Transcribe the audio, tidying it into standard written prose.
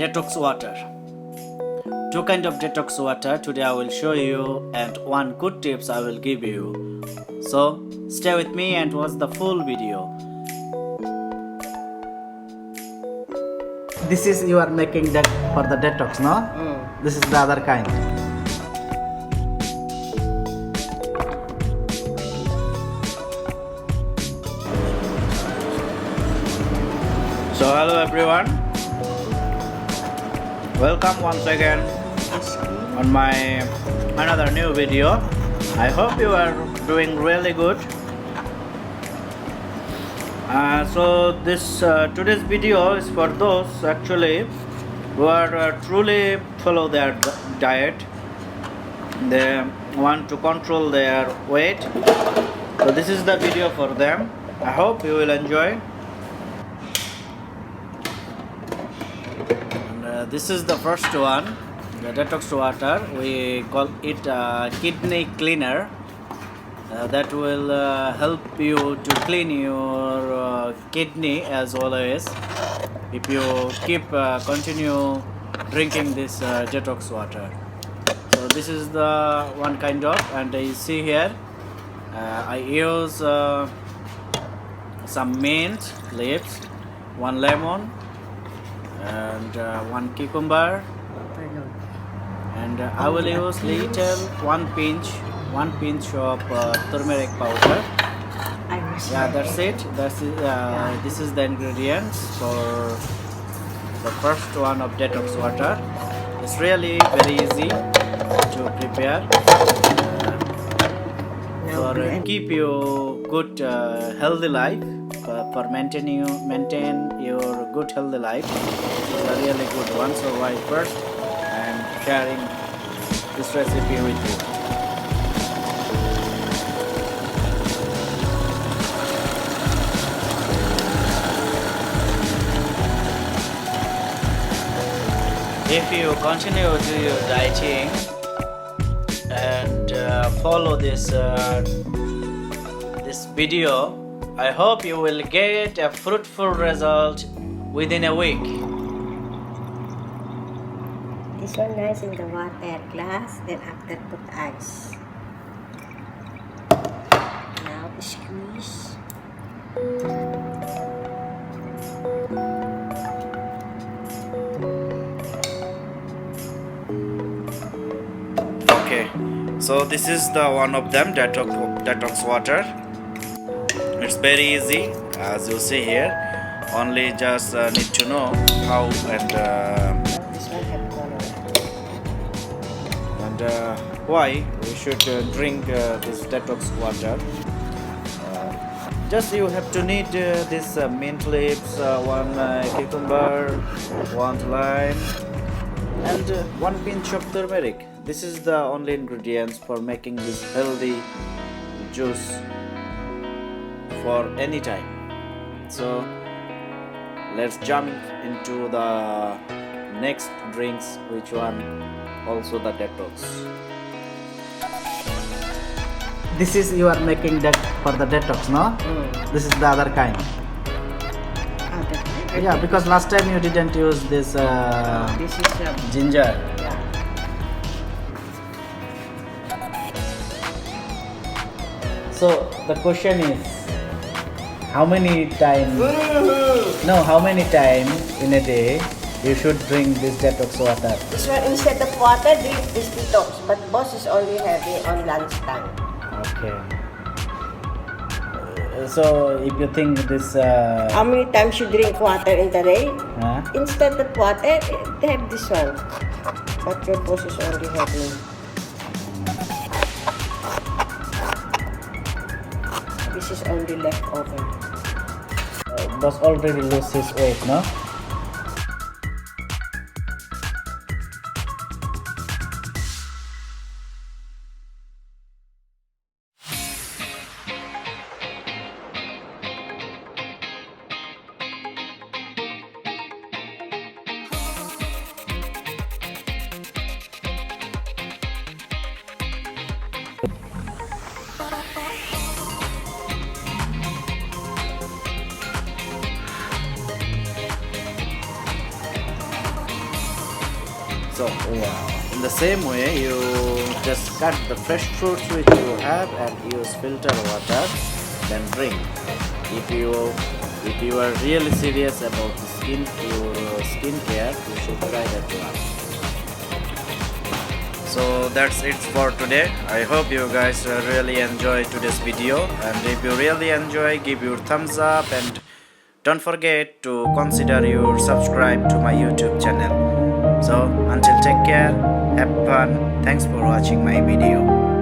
detox water. Two kind of detox water today I will show you, and one good tips I will give you. So stay with me and watch the full video. This is you are making that for the detox, no? This is the other kind. So hello everyone, welcome once again on my another new video. I hope you are doing really good. So this today's video is for those actually who are truly follow their diet. They want to control their weight. So this is the video for them. I hope you will enjoy. This is the first one, the detox water. We call it kidney cleaner. That will help you to clean your kidney as always if you keep continue drinking this detox water. So this is the one kind of, and you see here I use some mint leaves, one lemon, and one cucumber, and I will use little one pinch of turmeric powder. Yeah, that's it. This is the ingredients for the first one of detox water. It's really very easy to prepare for keep you good healthy life. For maintain your good healthy life. It's a really good one. So first I am sharing this recipe with you. If you continue to do your dieting and follow this video, I hope you will get a fruitful result within a week. This one nice in the water glass, then after put ice. Now squeeze. Okay, so this is the one of them, detox water. It's very easy, as you see here. Only just need to know how and why we should drink this detox water. Just you have to need this mint leaves, one cucumber, one lime, and one pinch of turmeric. This is the only ingredients for making this healthy juice for any time. So let's jump into the next drinks, which one also the detox. This is you are making that for the detox, no? This is the other kind. Yeah, because last time you didn't use this This is ginger. yeah. So the question is, how many times in a day you should drink this detox water? This one instead of water, drink this detox. But boss is only having on lunchtime. Okay. So if you think this How many times you drink water in the day? huh? Instead of water, they have this one. But your boss is only having. This is only leftover. Boss already lose his weight, no? So in the same way, you just cut the fresh fruits which you have and use filter water, then drink. If you are really serious about the your skincare, you should try that one. So that's it for today. I hope you guys really enjoy today's video, and if you really enjoy, give your thumbs up and don't forget to consider your subscribe to my YouTube channel. So until take care, have fun. Thanks for watching my video.